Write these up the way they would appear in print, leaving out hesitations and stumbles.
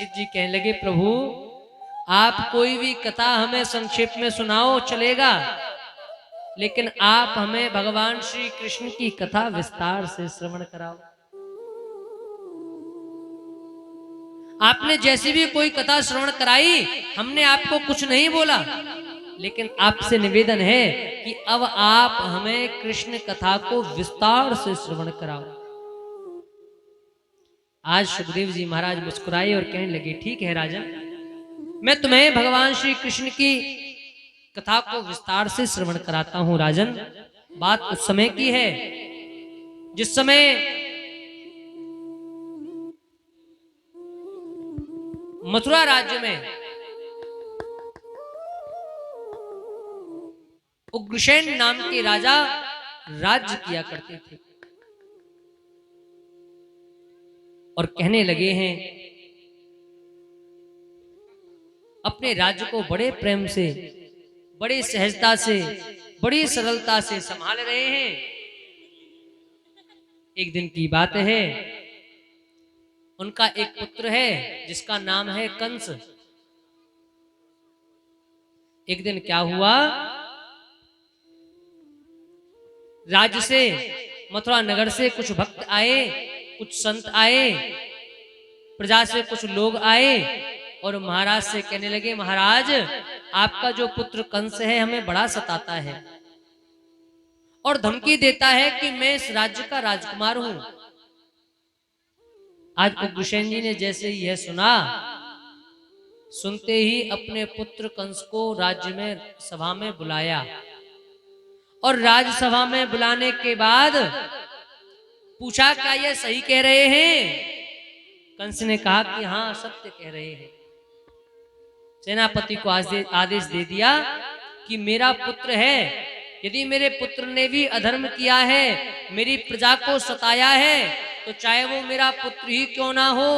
जी कहने लगे, प्रभु आप कोई भी कथा हमें संक्षेप में सुनाओ चलेगा, लेकिन आप हमें भगवान श्री कृष्ण की कथा विस्तार से श्रवण कराओ। आपने जैसी भी कोई कथा श्रवण कराई, हमने आपको कुछ नहीं बोला, लेकिन आपसे निवेदन है कि अब आप हमें कृष्ण कथा को विस्तार से श्रवण कराओ। आज सुखदेव जी महाराज मुस्कुराए और कहने लगे, ठीक है राजन, मैं तुम्हें भगवान श्री कृष्ण की कथा को विस्तार से श्रवण कराता हूं। राजन, बात उस समय की है जिस समय मथुरा राज्य में उग्रसेन नाम के राजा राज्य किया करते थे और कहने लगे हैं, अपने राज्य को बड़े प्रेम से, बड़ी सहजता से, बड़ी सरलता से संभाल रहे हैं। एक दिन की बात है, उनका एक पुत्र है जिसका नाम है कंस। एक दिन क्या हुआ, राज्य से, मथुरा नगर से कुछ भक्त आए, कुछ संत आए, प्रजा से कुछ लोग आए और महाराज से कहने लगे, महाराज आपका जो पुत्र कंस है हमें बड़ा सताता है और धमकी देता है कि मैं इस राज्य का राजकुमार हूं। आज उग्रसेन जी ने जैसे यह सुना, सुनते ही अपने पुत्र कंस को राज्य में सभा में बुलाया और राजसभा में बुलाने के बाद पूछा, क्या यह सही कह रहे हैं? कंस ने कहा कि हाँ, सत्य कह रहे हैं। सेनापति को आदेश दे दिया कि मेरा पुत्र है, यदि मेरे पुत्र ने भी अधर्म किया है, मेरी प्रजा को सताया है, तो चाहे वो मेरा पुत्र ही क्यों ना हो,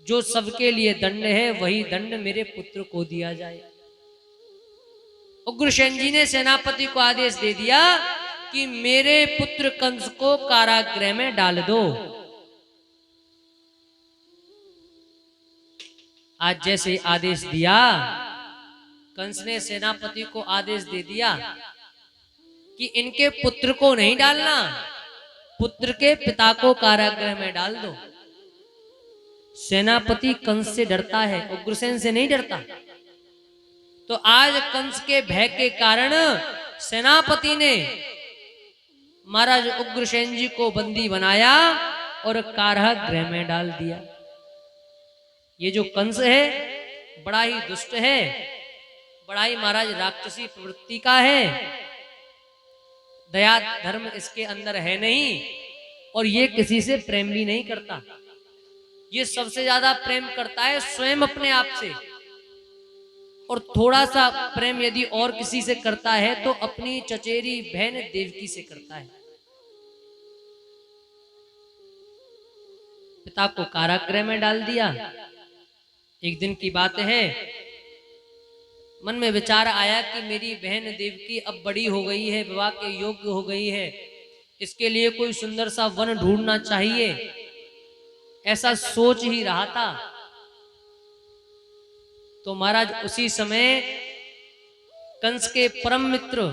जो सबके लिए दंड है वही दंड मेरे पुत्र को दिया जाए। उग्रसेन जी ने सेनापति को आदेश दे दिया कि मेरे पुत्र कंस को कारागृह में डाल दो। आज जैसे आदेश दिया, कंस ने सेनापति को आदेश दे दिया कि इनके पुत्र को नहीं डालना, पुत्र के पिता को कारागृह में डाल दो। सेनापति कंस से डरता है, उग्रसेन से नहीं डरता। तो आज कंस के भय के कारण सेनापति ने महाराज उग्रसेन जी को बंदी बनाया और कारागृह में डाल दिया। ये जो कंस है बड़ा ही दुष्ट है, बड़ा ही महाराज राक्षसी प्रवृत्ति का है, दया धर्म इसके अंदर है नहीं और ये किसी से प्रेम भी नहीं करता। ये सबसे ज्यादा प्रेम करता है स्वयं अपने आप से, और थोड़ा सा प्रेम यदि और किसी से करता है तो अपनी चचेरी बहन देवकी से करता है। पिता को कारागृह में डाल दिया। एक दिन की बात है, मन में विचार आया कि मेरी बहन देवकी अब बड़ी हो गई है, विवाह के योग्य हो गई है, इसके लिए कोई सुंदर सा वन ढूंढना चाहिए, ऐसा सोच ही रहा था। तो महाराज उसी समय कंस के परम मित्र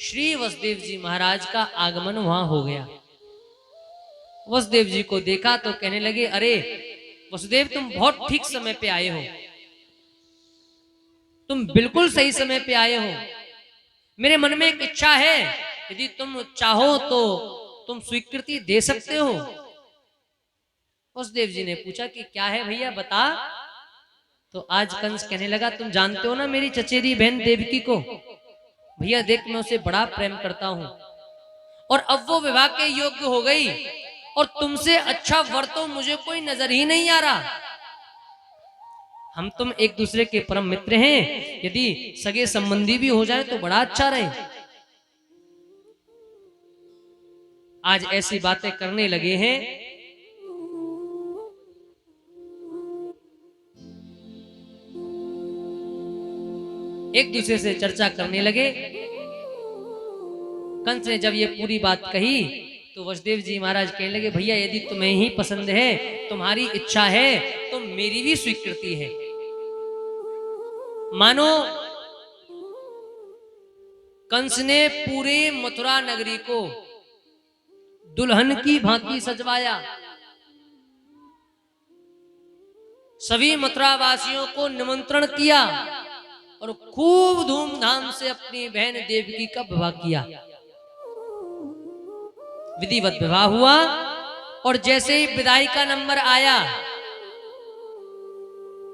श्री वसुदेव जी महाराज का आगमन वहां हो गया। वसुदेव जी को देखा तो कहने लगे, अरे वसुदेव, तुम बहुत ठीक समय पे आए हो, तुम बिल्कुल सही समय पे आए हो। मेरे मन में एक इच्छा है, यदि तुम चाहो तो तुम स्वीकृति दे सकते हो। वसुदेव जी ने पूछा कि क्या है भैया, बता। तो आज कंस कहने लगा, तुम जानते हो ना मेरी चचेरी बहन देवकी को, भैया देख मैं उसे बड़ा प्रेम करता हूं और अब वो विवाह के योग्य हो गई और तुमसे अच्छा वर तो मुझे कोई नजर ही नहीं आ रहा। हम तुम एक दूसरे के परम मित्र हैं, यदि सगे संबंधी भी हो जाए तो बड़ा अच्छा रहे। आज ऐसी बातें करने लगे हैं। एक दूसरे से चर्चा करने लगे। कंस ने जब ये पूरी बात कही तो वसुदेव जी महाराज कहने लगे, भैया यदि तुम्हें ही पसंद है, तुम्हारी इच्छा है, तो मेरी भी स्वीकृति है। मानो कंस ने पूरे मथुरा नगरी को दुल्हन की भांति सजवाया, सभी मथुरा वासियों को निमंत्रण किया और खूब धूमधाम से अपनी बहन देवकी का विवाह किया। विधिवत विवाह हुआ और जैसे ही विदाई का नंबर आया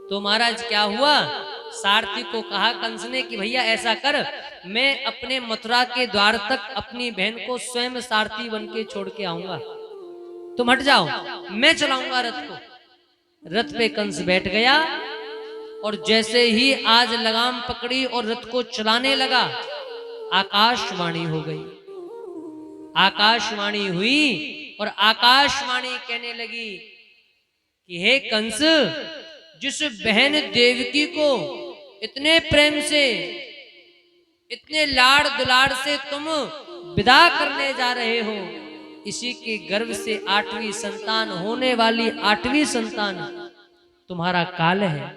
तो महाराज क्या हुआ, सारथी को कहा कंस ने कि भैया ऐसा कर, मैं अपने मथुरा के द्वार तक अपनी बहन को स्वयं सारथी बन के छोड़ के आऊंगा, तुम हट जाओ, मैं चलाऊंगा रथ को। रथ पे कंस बैठ गया और जैसे ही आज लगाम पकड़ी और रथ को चलाने लगा, आकाशवाणी हो गई। आकाशवाणी हुई और आकाशवाणी कहने लगी कि हे कंस, जिस बहन देवकी को इतने प्रेम से, इतने लाड़ दुलाड़ से तुम विदा करने जा रहे हो, इसी के गर्भ से 8वीं संतान होने वाली 8वीं संतान तुम्हारा काल है।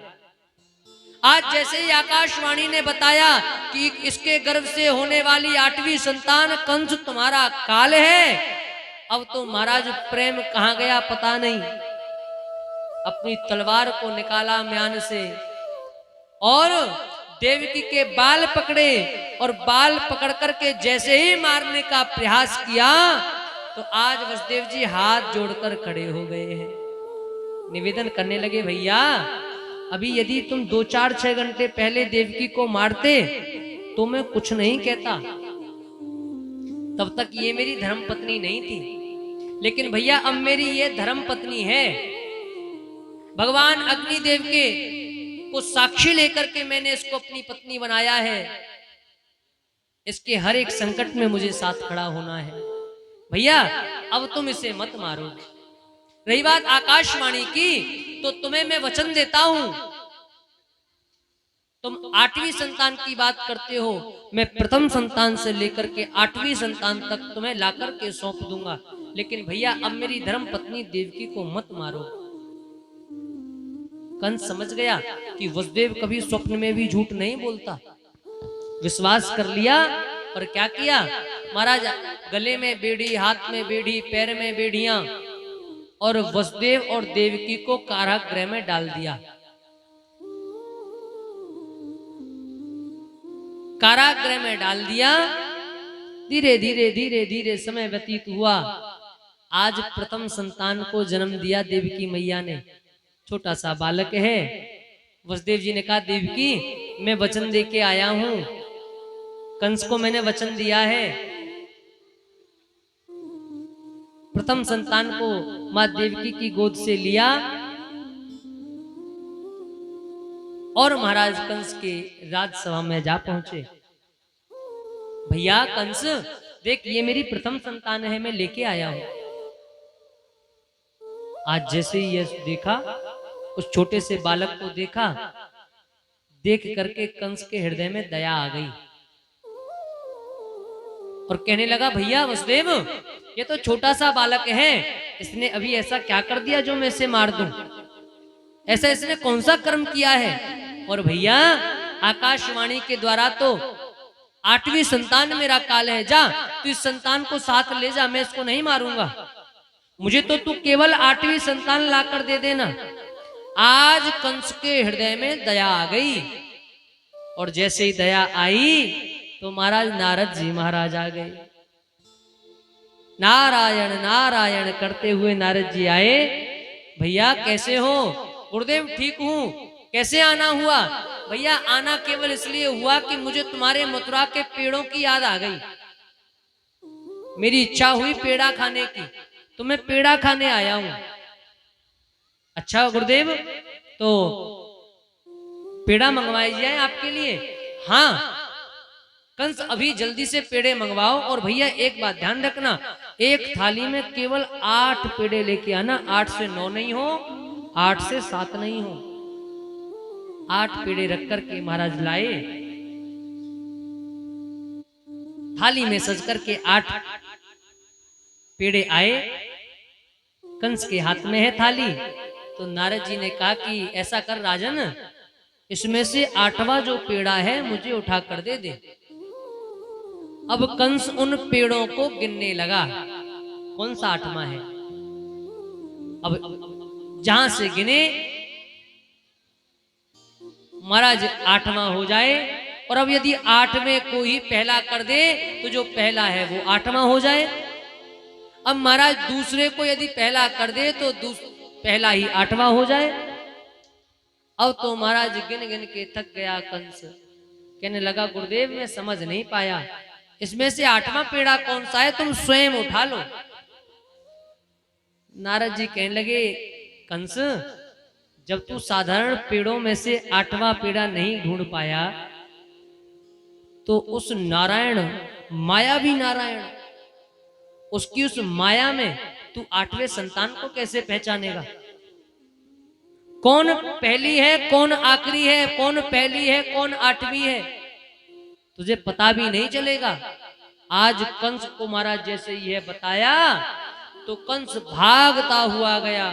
आज जैसे ही आकाशवाणी ने बताया कि इसके गर्भ से होने वाली 8वीं संतान कंस तुम्हारा काल है, अब तो महाराज प्रेम कहां गया पता नहीं। अपनी तलवार को निकाला म्यान से और देवकी के बाल पकड़े और बाल पकड़ करके जैसे ही मारने का प्रयास किया तो आज वसुदेव जी हाथ जोड़कर खड़े हो गए हैं। निवेदन करने लगे, भैया अभी यदि तुम 2-4-6 घंटे पहले देवकी को मारते तो मैं कुछ नहीं कहता, तब तक ये मेरी धर्म पत्नी नहीं थी, लेकिन भैया अब मेरी ये धर्म पत्नी है। भगवान अग्निदेव के को साक्षी लेकर के मैंने इसको अपनी पत्नी बनाया है, इसके हर एक संकट में मुझे साथ खड़ा होना है। भैया अब तुम इसे मत मारो। रही बात आकाशवाणी की, तो तुम्हें मैं वचन देता हूं, तुम 8वीं संतान की बात करते हो, मैं प्रथम संतान से लेकर के 8वीं संतान तक तुम्हें लाकर के सौंप दूंगा, लेकिन भैया अब मेरी धर्म पत्नी देवकी को मत मारो। कंस समझ गया कि वसुदेव कभी स्वप्न में भी झूठ नहीं बोलता, विश्वास कर लिया और क्या किया, महाराज गले में बेड़ी, हाथ में बेड़ी, पैर में बेड़ियां और वसुदेव और देवकी को कारागृह में डाल दिया। कारागृह में डाल दिया। धीरे धीरे धीरे धीरे समय व्यतीत हुआ। आज प्रथम संतान को जन्म दिया देवकी मैया ने, छोटा सा बालक है। वसुदेव जी ने कहा, देवकी मैं वचन दे के आया हूं, कंस को मैंने वचन दिया है, प्रथम संतान को मां देवकी की गोद से लिया और महाराज कंस के राजसभा में जा पहुंचे। भैया कंस देख, ये मेरी प्रथम संतान है, मैं लेके आया हूं। आज जैसे ही यह देखा, उस छोटे से बालक को देखा, देख करके कंस के हृदय में दया आ गई और कहने लगा, भैया वसुदेव ये तो छोटा सा बालक है, इसने अभी ऐसा क्या कर दिया जो मैं इसे मार दूं? ऐसा इसने कौन सा कर्म किया है? और भैया आकाशवाणी के द्वारा तो 8वीं संतान मेरा काल है, जा तू इस संतान को साथ ले जा, मैं इसको नहीं मारूंगा, मुझे तो तू केवल 8वीं संतान लाकर दे देना। आज कंस के हृदय में दया आ गई और जैसे ही दया आई तो महाराज नारद जी महाराज आ गए। नारायण नारायण करते हुए नारद जी आए। भैया कैसे हो? गुरुदेव ठीक हूं। कैसे आना हुआ? भैया आना केवल इसलिए हुआ कि मुझे तुम्हारे मथुरा के पेड़ों की याद आ गई, मेरी इच्छा हुई पेड़ा खाने की, तो मैं पेड़ा खाने आया हूं। अच्छा गुरुदेव, तो पेड़ा मंगवाई जाए आपके लिए? हाँ कंस अभी जल्दी से पेड़े मंगवाओ। और भैया एक बात ध्यान रखना, एक थाली में केवल 8 पेड़े लेके आना, 8 से 9 नहीं हो, 8 से 7 नहीं हो। 8 पेड़े रख करके महाराज लाए, थाली में सज करके 8 पेड़े आए। कंस के हाथ में है थाली, तो नारद जी ने कहा कि ऐसा कर राजन, इसमें से 8वां जो पेड़ा है मुझे उठा कर दे दे। अब कंस उन पेड़ों को गिनने लगा, कौन सा 8वां है। अब जहां से गिने महाराज 8वां हो जाए, और अब यदि 8 में कोई पहला कर दे तो जो पहला है वो 8वां हो जाए। अब महाराज दूसरे को यदि पहला कर दे तो पहला ही 8वां हो जाए। अब तो महाराज गिन गिन के थक गया कंस, कहने लगा गुरुदेव मैं समझ नहीं पाया, इसमें से 8वां पेड़ा कौन सा है, तुम स्वयं उठा लो। नारद जी कहने लगे कंस, जब तू साधारण पेड़ों में से 8वां पेड़ा नहीं ढूंढ पाया तो उस नारायण, मायावी नारायण, उसकी उस माया में तू 8वें संतान को कैसे पहचानेगा। कौन पहली है कौन आखिरी है, कौन पहली है कौन 8वीं है, तुझे पता भी नहीं चलेगा। आज कंस को महाराज जैसे यह बताया तो कंस भागता हुआ गया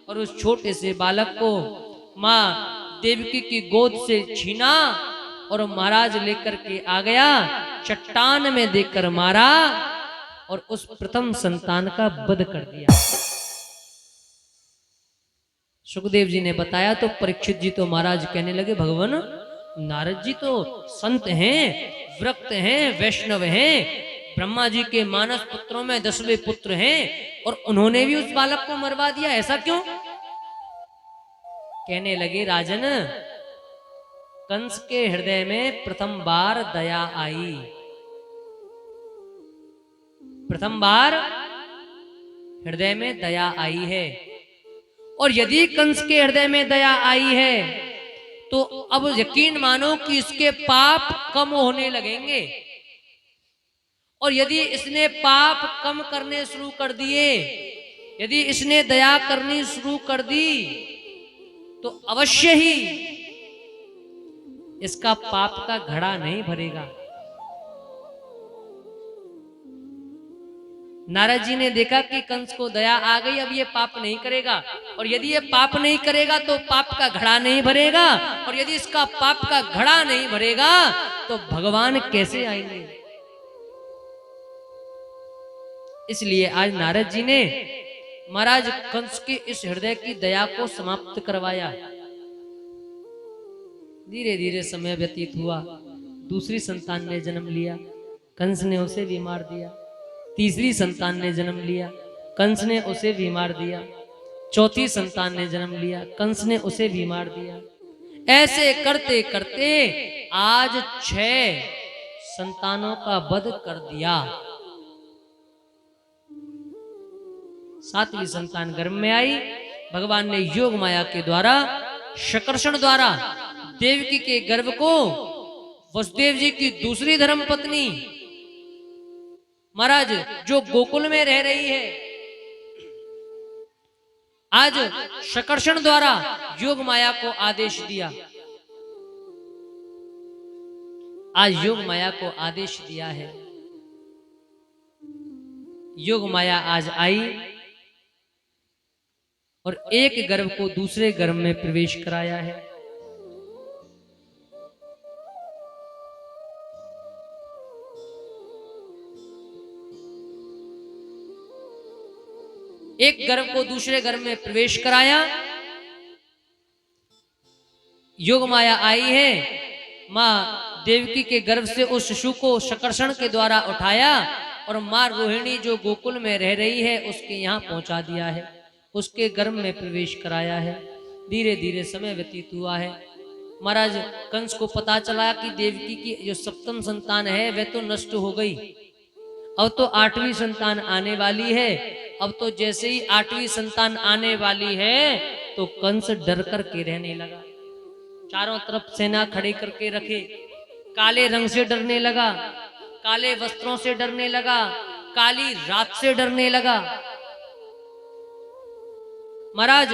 और उस छोटे से बालक को मां देवकी की गोद से छीना और महाराज लेकर के आ गया, चट्टान में देकर मारा और उस प्रथम संतान का वध कर दिया। सुखदेव जी ने बताया तो परीक्षित जी तो महाराज कहने लगे भगवान, नारद जी तो संत हैं, व्रक्त हैं, वैष्णव हैं, ब्रह्मा जी के मानस पुत्रों में 10वें पुत्र हैं, और उन्होंने भी उस बालक को मरवा दिया, ऐसा क्यों। कहने लगे राजन, कंस के हृदय में प्रथम बार दया आई, प्रथम बार हृदय में दया आई है। और यदि कंस के हृदय में दया आई है तो अब यकीन मानो कि इसके पाप कम होने लगेंगे, और यदि इसने पाप कम करने शुरू कर दिए, यदि इसने दया करनी शुरू कर दी तो अवश्य ही इसका पाप का घड़ा नहीं भरेगा। नारद जी ने देखा कि कंस को दया आ गई, अब ये पाप नहीं करेगा, और यदि ये पाप नहीं करेगा तो पाप का घड़ा नहीं भरेगा, और यदि इसका पाप का घड़ा नहीं भरेगा तो भगवान कैसे आएंगे। इसलिए आज नारद जी ने महाराज कंस के इस हृदय की दया को समाप्त करवाया। धीरे धीरे समय व्यतीत हुआ, दूसरी संतान ने जन्म लिया, कंस ने उसे भी मार दिया। तीसरी संतान ने जन्म लिया, कंस ने उसे भी मार दिया। चौथी संतान ने जन्म लिया, कंस ने उसे भी मार दिया। ऐसे करते करते आज 6 संतानों का वध कर दिया। 7वीं संतान गर्भ में आई, भगवान ने योग माया के द्वारा, शकर्षण द्वारा देवकी के गर्भ को वसुदेव जी की दूसरी धर्मपत्नी महाराज जो गोकुल में रह रही है, आज शकर्षण द्वारा योग माया को आदेश दिया, आज योग माया को आदेश दिया है। योग माया आज आई और एक गर्भ को दूसरे गर्भ में प्रवेश कराया है। एक गर्भ को दूसरे गर्भ में प्रवेश कराया। योग माया आई है, मां देवकी के गर्भ से उस शिशु को शकर्षण के द्वारा उठाया और मां रोहिणी जो गोकुल में रह रही है उसके यहाँ पहुंचा दिया है, उसके गर्भ में प्रवेश कराया है। धीरे धीरे समय व्यतीत हुआ है। महाराज कंस को पता चला कि देवकी की जो 7वीं संतान है वह तो नष्ट हो गई, अब तो 8वीं संतान आने वाली है। अब तो जैसे ही 8वीं संतान आने वाली है तो कंस डर करके रहने लगा, चारों तरफ सेना खड़ी करके रखे, काले रंग से डरने लगा, काले वस्त्रों से डरने लगा, काली रात से डरने लगा। महाराज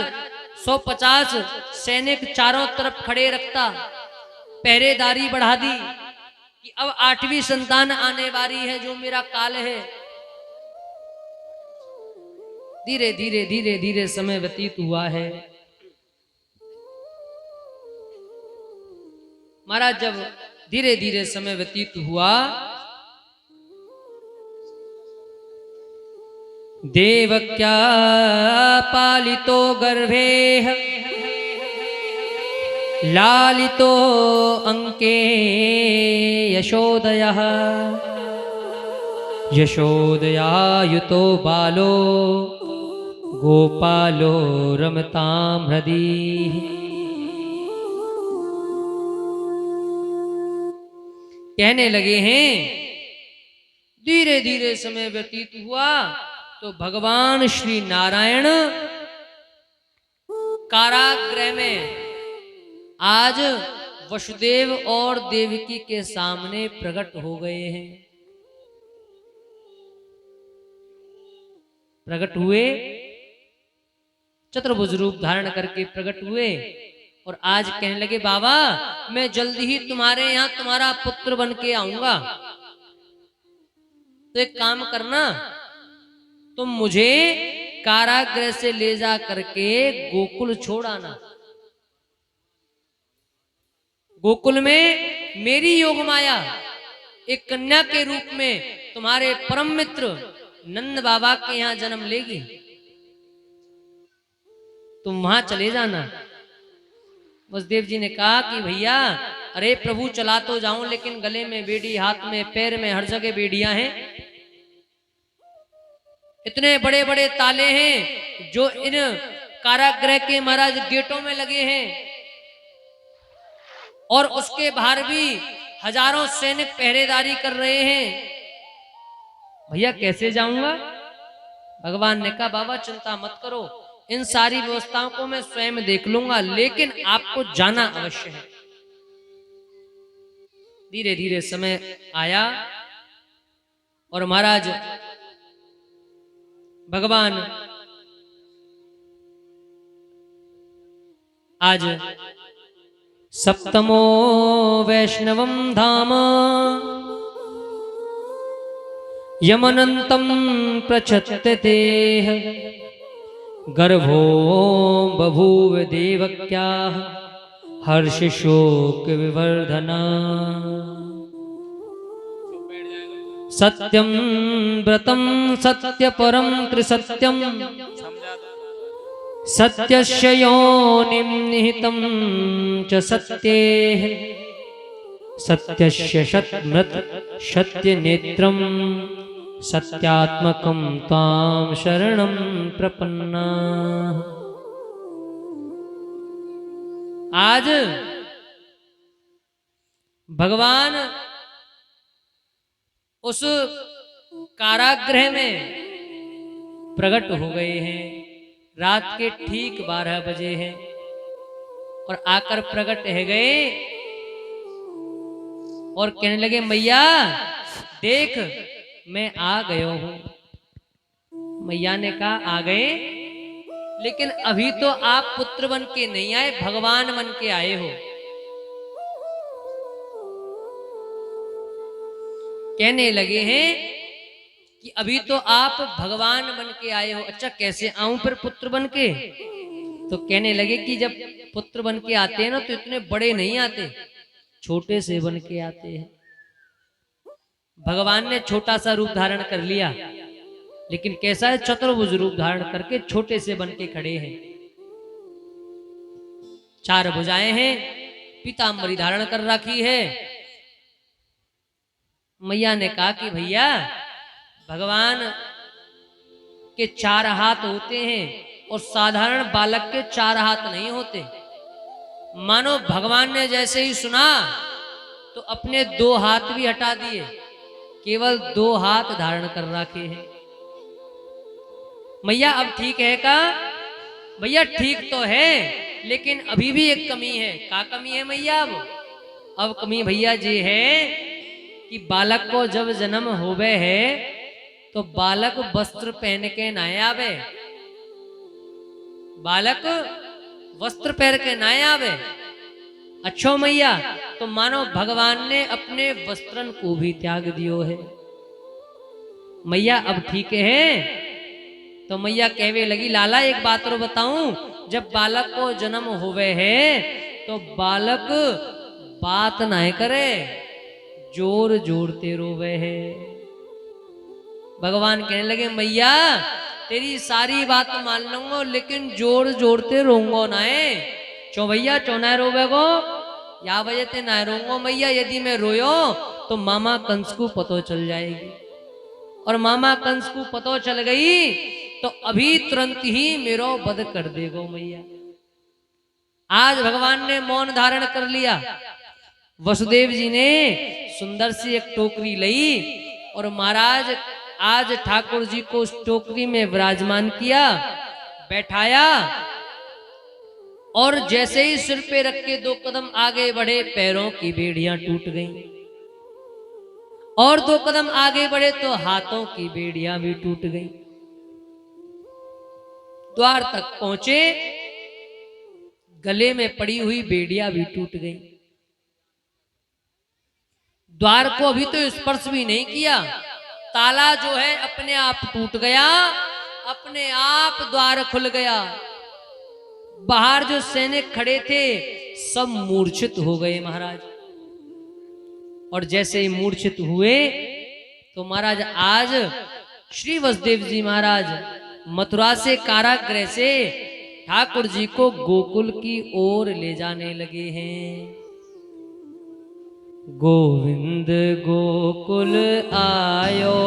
150 सैनिक चारों तरफ खड़े रखता, पहरेदारी बढ़ा दी कि अब 8वीं संतान आने वाली है जो मेरा काल है। धीरे धीरे धीरे धीरे समय व्यतीत हुआ है। महाराज जब धीरे धीरे समय व्यतीत हुआ, देवक्या पालितो गर्भे लालितो अंके यशोदयः यशोदयायुतो बालो गोपालो रमतां हृदि। कहने लगे हैं धीरे धीरे समय व्यतीत हुआ तो भगवान श्री नारायण कारागृह में आज वसुदेव और देवकी के सामने प्रकट हो गए हैं। प्रकट हुए, चतुर्भुज रूप धारण करके प्रकट हुए और आज कहने लगे बाबा मैं जल्दी ही तुम्हारे यहां तुम्हारा पुत्र बन के आऊंगा, तो एक काम करना, तुम मुझे कारागृह से ले जा करके गोकुल छोड़ आना। गोकुल में मेरी योग माया एक कन्या के रूप में तुम्हारे परम मित्र नंद बाबा के यहां जन्म लेगी, तुम वहां चले जाना। वसुदेव जी ने कहा कि भैया अरे प्रभु चला तो जाऊं, लेकिन गले में बेड़ी, हाथ में, पैर में, हर जगह बेड़ियां हैं, इतने बड़े बड़े ताले हैं जो इन कारागृह के महाराज गेटों में लगे हैं, और उसके बाहर भी हजारों सैनिक पहरेदारी कर रहे हैं, भैया कैसे जाऊंगा। भगवान ने कहा बाबा चिंता मत करो, इन सारी व्यवस्थाओं को मैं स्वयं देख लूंगा, लेकिन आपको जाना अवश्य है। धीरे धीरे समय आया और महाराज भगवान आज सप्तमो वैष्णवम धाम यमनंतम प्रचत्यते गर्भो बभूव देवक्याः हर्ष शोक विवर्धना। सत्यं व्रतं सत्यपरं त्रिसत्यं सत्यस्य योनिं निहितं च सत्येः सत्यस्य शतमृत सत्यनेत्रं सत्यात्मकं तां शरणं प्रपन्ना। आज भगवान उस कारागृह में प्रकट हो गए हैं। रात के ठीक 12 बजे हैं और आकर प्रकट है गए और कहने लगे मैया देख मैं आ गयो हूं। मैया ने कहा आ गए, लेकिन अभी तो आप पुत्र बन के नहीं आए, भगवान बन के आए हो। कहने लगे हैं कि अभी तो आप भगवान बन के आए हो। अच्छा कैसे आऊं फिर पुत्र बन के। तो कहने लगे कि जब पुत्र बन के आते हैं ना तो इतने बड़े नहीं आते, छोटे से बन के आते हैं। भगवान ने छोटा सा रूप धारण कर लिया, लेकिन कैसा है, चतुर्भुज रूप धारण करके छोटे से बन के खड़े हैं। 4 भुजाएं हैं, पीतांबरी धारण कर रखी है। मैया ने कहा कि भैया भगवान के 4 हाथ होते हैं और साधारण बालक के 4 हाथ नहीं होते। मानो भगवान ने जैसे ही सुना तो अपने 2 हाथ भी हटा दिए, केवल 2 हाथ धारण कर रखे हैं। मैया अब ठीक है का। भैया ठीक तो है, लेकिन अभी भी एक कमी है। क्या कमी है मैया। अब कमी भैया जी है कि बालक को जब जन्म होवे है तो बालक वस्त्र पहन के ना आवे, बालक वस्त्र पहन के ना आवे। अच्छो मैया, तो मानो भगवान ने अपने वस्त्रन को भी त्याग दियो है। मैया अब ठीक है। तो मैया कहवे लगी लाला एक बात और बताऊं, जब बालक को जन्म होवे है तो बालक बात ना करे, जोर जोड़ते रोवे है। भगवान कहने लगे मैया तेरी सारी बात मान लूंगा लेकिन जोर जोड़ते रोऊंगा ना है। चो भैया चो ना रोवे गो या वजह ते ना रोऊंगा मैया, यदि मैं रोयो तो मामा कंस को पतो चल जाएगी, और मामा कंस को पतो चल गई तो अभी तुरंत ही मेरो वध कर देगो मैया। आज भगवान ने मौन धारण कर लिया। वसुदेव जी ने सुंदर सी एक टोकरी ली और महाराज आज ठाकुर जी को उस टोकरी में विराजमान किया, बैठाया, और जैसे ही सिर पे रख के 2 कदम आगे बढ़े पैरों की बेड़ियां टूट गईं, और 2 कदम आगे बढ़े तो हाथों की बेड़ियां भी टूट गईं। द्वार तक पहुंचे, गले में पड़ी हुई बेड़ियां भी टूट गईं। द्वार को अभी तो स्पर्श भी नहीं किया, ताला जो है अपने आप टूट गया, अपने आप द्वार खुल गया। बाहर जो सैनिक खड़े थे सब मूर्छित हो गए महाराज, और जैसे ही मूर्छित हुए तो महाराज आज श्री वसुदेव जी महाराज मथुरा से कारागृह से ठाकुर जी को गोकुल की ओर ले जाने लगे हैं। गोविंद गोकुल आयो,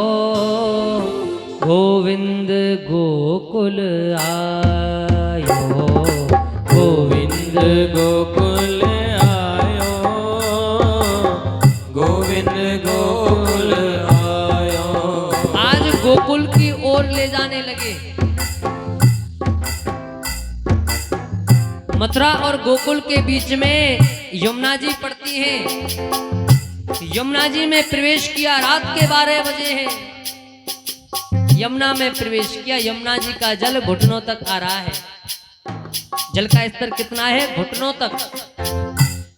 गोविंद गोकुल आयो, गोविंद गोकुल आयो, गोविंद गोकुल आयो। आज गोकुल की ओर ले जाने लगे। मथुरा और गोकुल के बीच में यमुना जी पड़ती हैं। यमुना जी में प्रवेश किया, रात के 12 बजे हैं। यमुना में प्रवेश किया, यमुना जी का जल घुटनों तक आ रहा है। जल का स्तर कितना है? घुटनों तक।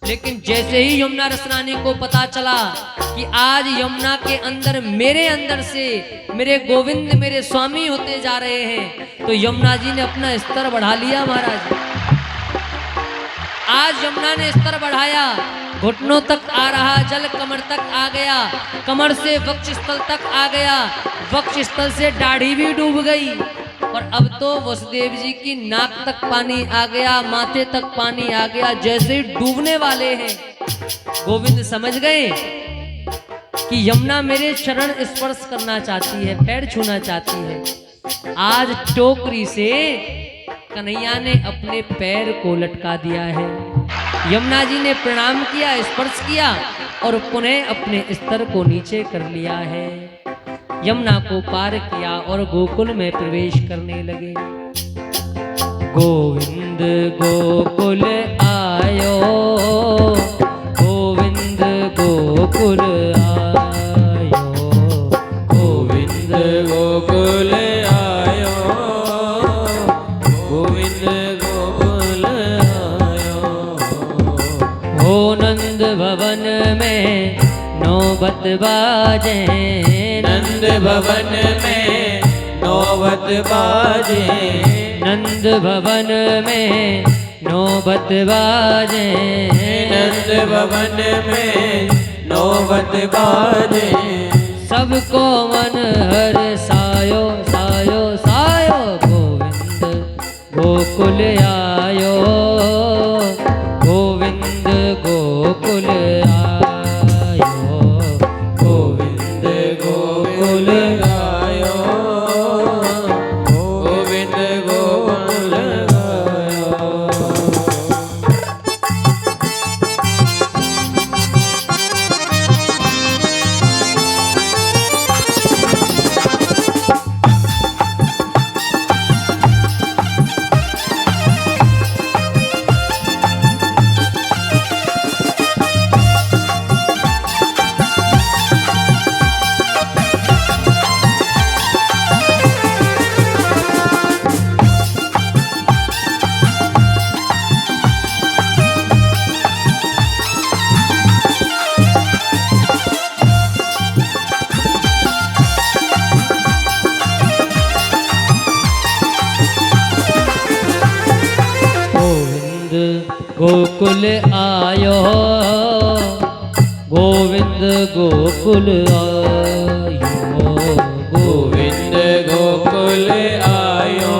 लेकिन जैसे ही यमुना रसरानी को पता चला कि आज यमुना के अंदर मेरे अंदर से मेरे गोविंद मेरे स्वामी होते जा रहे हैं, तो यमुना जी ने अपना स्तर बढ़ा लिया महाराज। आज यमुना ने स्तर बढ़ाया, घुटनों तक आ रहा जल कमर तक आ गया, कमर से वक्ष स्थल तक आ गया, वक्ष स्थल से दाढ़ी भी डूब गई, और अब तो वसुदेव जी की नाक तक पानी आ गया, माथे तक पानी आ गया, जैसे डूबने वाले हैं। गोविंद समझ गए कि यमुना मेरे चरण स्पर्श करना चाहती है, पैर छूना चाहती है। आज टोकरी से कन्हैया ने अपने पैर को लटका दिया है। यमुना जी ने प्रणाम किया, स्पर्श किया और पुनः अपने स्तर को नीचे कर लिया है। यमुना को पार किया और गोकुल में प्रवेश करने लगे। गोविंद गोकुल आयो, गोविंद गोकुल आयो, गोविंद गोकुल आयो, गोविंद गोकुल आयो। हो नंद भवन में नौबत बाजे, नंद भवन में नौबत बाजे, नंद भवन में नौबत बाजे, नंद भवन में नौबत बाजे। सबको मन हर सायो सायो सायो, गोविंद गोकुल आयो, गोविंद गोकुल आयो, गोविंद गोकुल आयो, गोविंद गोकुल आयो। गोकुल आयो, गोविंद गोकुल आयो, गोविंद गोकुल आयो,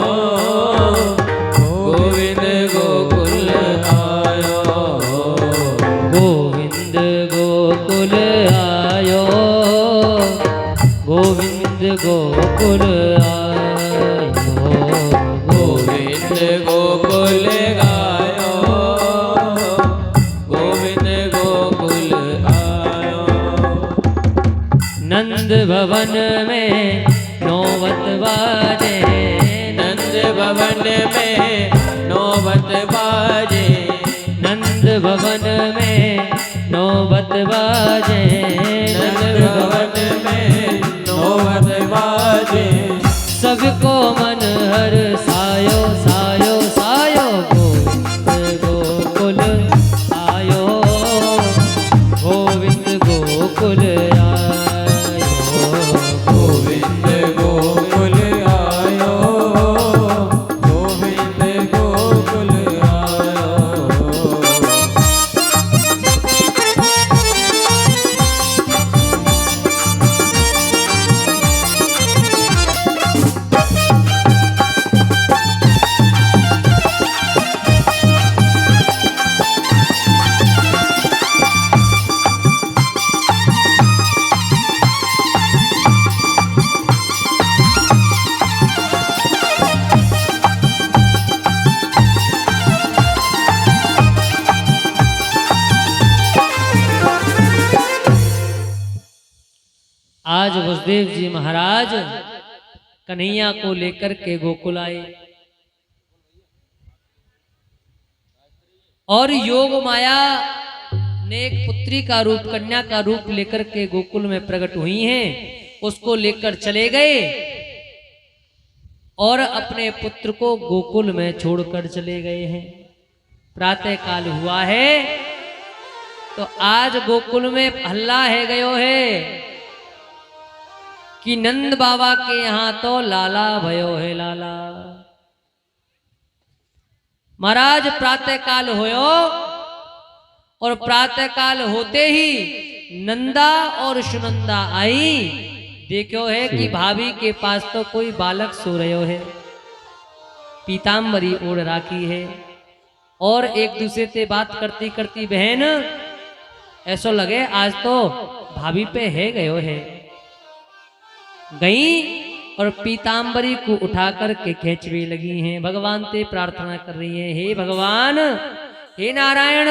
गोविंद गोकुल आयो, गोविंद गोकुल आयो, गोविंद गोकुल आयो, गोविंद गोकुल आयो, गोविंद गोकुल आयो। नंद भवन में नौबत बाजे, नंद भवन में नौबत बाजे, नंद भवन में नौबत बाजे, नंद भवन में नौबत बाजे। सबको मन हर सायो सायो सायो, गोविंद गोकुल आयो, गोविंद गोकुल आयो, गोविंद गोकुल आयो, गोविंद गोकुल आयो। आज वसुदेव जी महाराज कन्हैया को लेकर के गोकुल आए और योग माया ने एक पुत्री का रूप, कन्या का रूप लेकर के गोकुल में प्रकट हुई हैं, उसको लेकर चले गए और अपने पुत्र को गोकुल में छोड़कर चले गए हैं। प्रातः काल हुआ है तो आज गोकुल में हल्ला है गयो है कि नंद बाबा के यहां तो लाला भयो है लाला। महाराज प्रातः काल होयो और प्रातः काल होते ही नंदा और सुनंदा आई, देखो है कि भाभी के पास तो कोई बालक सो रहे है, पीताम्बरी ओढ़ राखी है और एक दूसरे से बात करती करती बहन ऐसा लगे आज तो भाभी पे है गयो है। गई और पीताम्बरी को उठा कर के खींचने लगी हैं, भगवान से प्रार्थना कर रही हैं, हे भगवान, हे नारायण,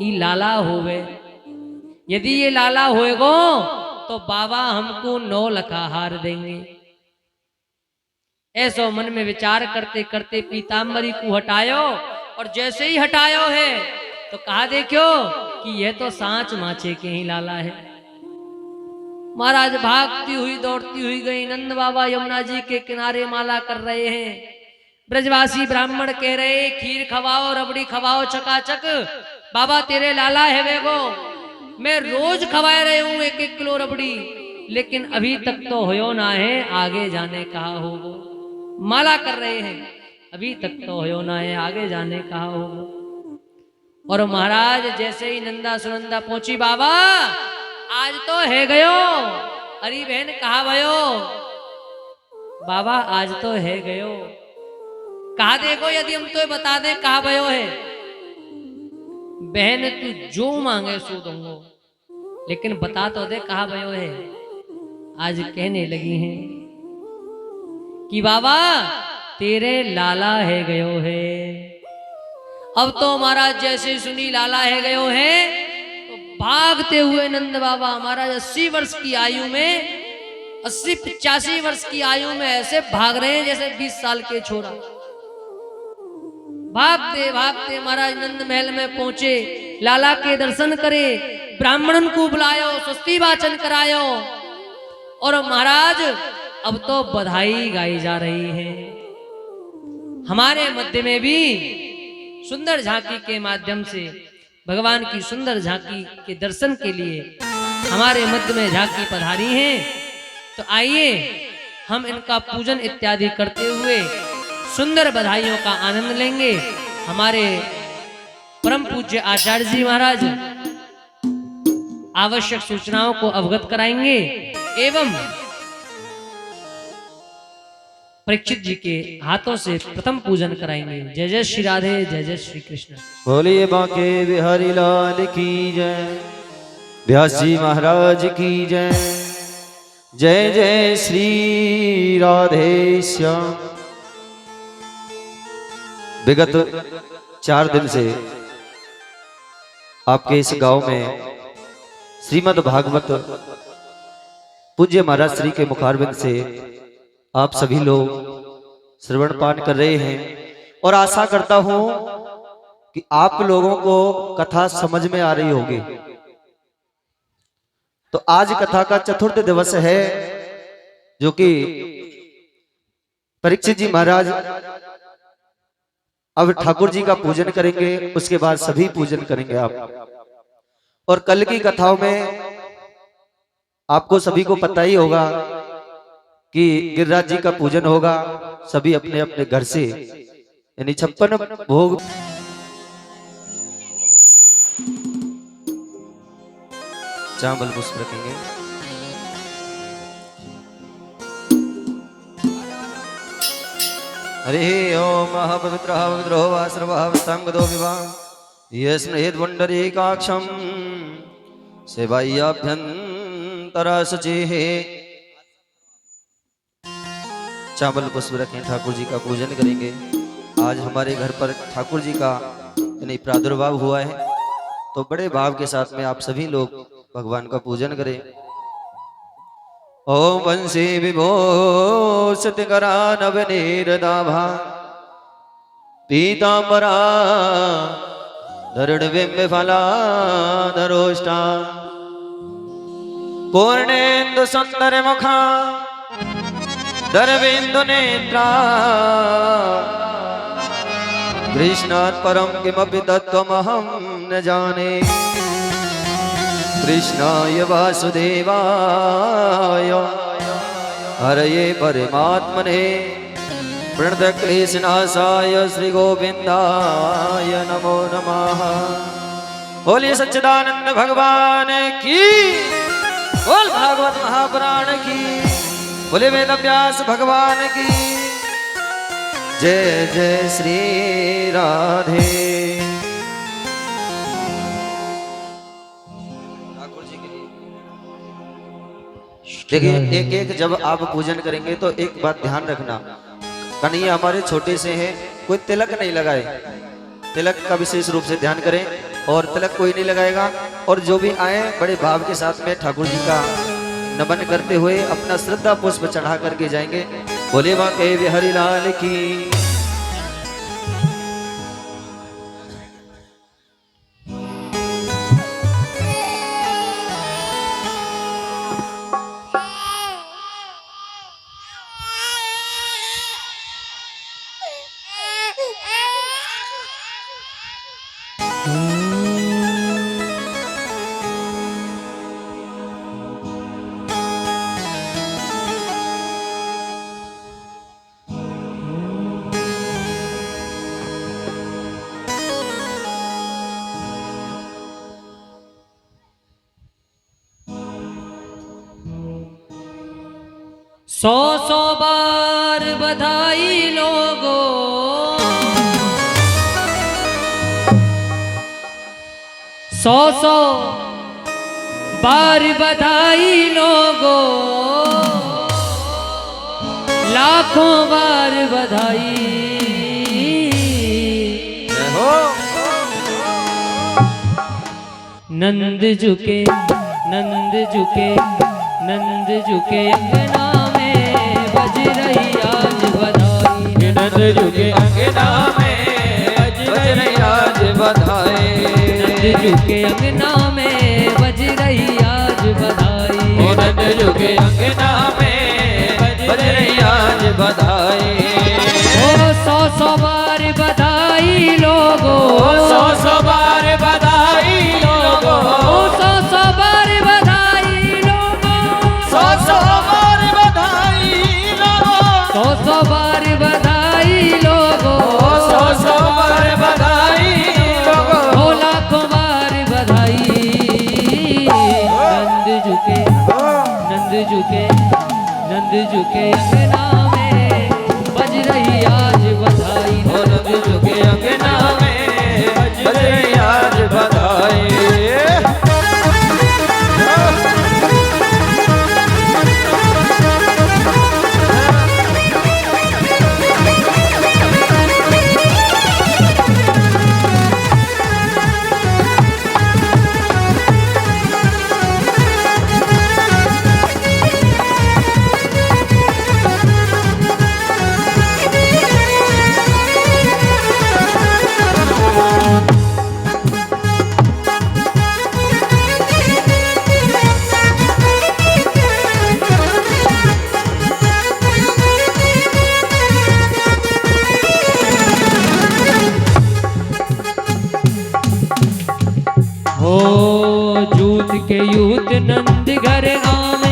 ये लाला होवे, यदि ये लाला होएगो तो बाबा हमको 9 लखा हार देंगे। ऐसो मन में विचार करते करते पीताम्बरी को हटायो और जैसे ही हटायो है तो कहा देखो कि यह तो सांच माचे के ही लाला है। महाराज भागती हुई दौड़ती हुई गई, नंद बाबा यमुना जी के किनारे माला कर रहे हैं। ब्रजवासी ब्राह्मण कह रहे खीर खवाओ, रबड़ी खवाओ चकाचक, बाबा तेरे लाला है वेगो, मैं रोज खवाए रहे हूं 1-1 किलो रबड़ी, लेकिन अभी तक तो होयो ना है, आगे जाने कहा होगो। माला कर रहे हैं, अभी तक तो होयो ना है, आगे जाने कहा होगो। और महाराज जैसे ही नंदा सुनंदा पहुंची, बाबा आज तो है गयो। अरे बहन कहा भयो? बाबा आज तो है गयो। कहा देखो यदि हम तो बता दे कहा भयो है। बहन तू जो मांगे सो दूंगो, लेकिन बता तो दे कहा भयो है। आज कहने लगी हैं कि बाबा तेरे लाला है गयो है। अब तो महाराज जैसे सुनी लाला है गयो है तो भागते हुए नंद बाबा महाराज 80 वर्ष की आयु में, 80-85 वर्ष की आयु में ऐसे भाग रहे हैं जैसे 20 साल के छोरा। भागते भागते महाराज नंद महल में पहुंचे, लाला के दर्शन करे, ब्राह्मणन को बुलायो, स्वस्ति वाचन करायो और महाराज अब तो बधाई गाई जा रही है। हमारे मध्य में भी सुंदर झांकी के माध्यम से भगवान की सुंदर झांकी के दर्शन के लिए हमारे मध्य में झांकी पधारी है। तो आइए हम इनका पूजन इत्यादि करते हुए सुंदर बधाइयों का आनंद लेंगे। हमारे परम पूज्य आचार्य जी महाराज आवश्यक सूचनाओं को अवगत कराएंगे एवं परीक्षित जी के हाथों से प्रथम पूजन कराएंगे। जय जय श्री राधे, जय जय श्री कृष्ण। बोलिए बांके बिहारी लाल की जय, व्यास जी महाराज की जय। जय जय श्री राधे श्याम। विगत 4 दिन से आपके इस गांव में श्रीमद् भागवत पूज्य महाराज श्री के मुखारबिंद से आप सभी लोग श्रवण पान कर रहे हैं और आशा करता हूं कि आप लोगों को कथा समझ में आ रही होगी। तो आज कथा का चतुर्थ दिवस है, जो कि परीक्षित जी महाराज अब ठाकुर जी का पूजन करेंगे, उसके बाद सभी पूजन करेंगे आप। और कल की कथाओं में आपको सभी को पता ही होगा कि गिरिराज जी का पूजन होगा, सभी अपने अपने घर से, यानी 56 भोग चावल पुष्प रखेंगे। हरे ओम महापवित्र पवित्रो वा सर्वस्तंगदो विवाह यस्मृद्वंडरीकाक्षं सेवायाभ्यंतरसचेः। चावल पुष्प रखें, ठाकुर जी का पूजन करेंगे। आज हमारे घर पर ठाकुर जी का यानी प्रादुर्भाव हुआ है, तो बड़े भाव के साथ में आप सभी लोग भगवान का पूजन करें। ओम वंशी विभूषितकरा नवनीरदाभा पीतांबरा धरुणबिंबफलाधरोष्टा पूर्णेन्दु सुंदर मुखा दरबिंदु नेत्रा कृष्णात् परं किमपि तत्त्वमहं न जाने। कृष्णाय वासुदेवाय हरये परमात्मने प्रणतक्लेशनाशाय श्री गोविंदाय नमो नमः। बोलिए सच्चिदानंद भगवान की, बोल भागवत महापुराण की, बोले वेद व्यास भगवान की। जय जय श्री राधे। ठाकुर जी के लिए देखिए, एक एक जब आप पूजन करेंगे तो एक बात ध्यान रखना, कन्हैया हमारे छोटे से हैं, कोई तिलक नहीं लगाए। तिलक का विशेष रूप से ध्यान करें, और तिलक कोई नहीं लगाएगा। और जो भी आए बड़े भाव के साथ में ठाकुर जी का नमन करते हुए अपना श्रद्धा पुष्प चढ़ा करके जाएंगे। बोले बांके बिहारी लाल की। सौ सौ बार बधाई लोगों, सौ सौ बार बधाई लोगों, लाखों बार बधाई। नंद झुके नंद झुके नंद झुके अंगना में बज रही आज बधाई। नंद झुके अंगना में बज रही आज बधाई। नंद झुके अंगना में बज रही आज बधाई। नंद झुके अंगना में बज रही आज बधाई। ओ सौ सौ बार बधाई लोगों, सौ सौ बार बधाई लोगों, सौ सौ बार बधाई लोगों, सौ सौ बार बधाई लोगों, सौ सौ बार बधाई लोगों, सौ सौ बार बधाई लोगों। झुके अंगना में बज रही आज बधाई। ओ नंद झुके अंगना में बज रही आज बधाई। हो जूत के यूत नंद घर आवे,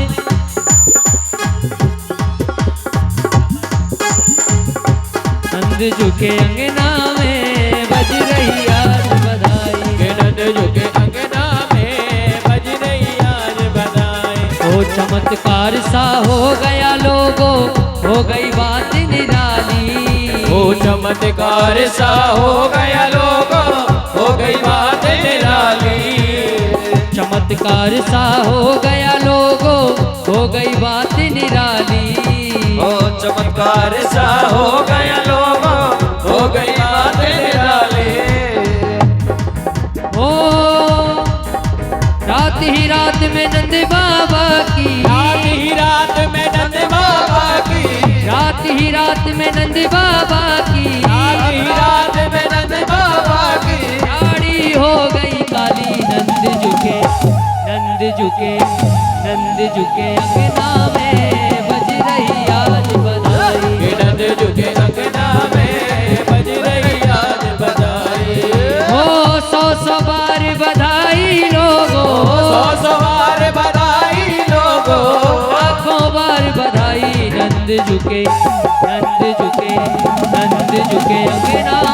नंद झुके अंगना में बज रही आज बधाई। के नंद झुके अंगना में बज रही आज बधाई। ओ चमत्कार सा हो गया लोगो, हो गई बात निराली। ओ चमत्कार सा हो गया लोगो, हो गई बात निराली। चमत्कार सा हो गया लोगो, हो गई बात निराली। ओ चमत्कार सा हो गया लोगो, हो गई बात निराली। ओ रात ही रात में नंद बाबा की, रात ही रात में नंद बाबा की, रात ही रात में नंद बाबा की, रात ही रात में नंद बाबा की गाड़ी हो गई काली। नंद झुके, नंद झुके, नंद झुके अंगना में बज रही आज बधाई। के नंद झुके अंगना में बज रही आज बधाई। हो सौ बार बधाई लोगो, सौ बार बधाई लोगो, लाखों बार बधाई। नंद झुके, नंद झुके, नंद झुके अंगना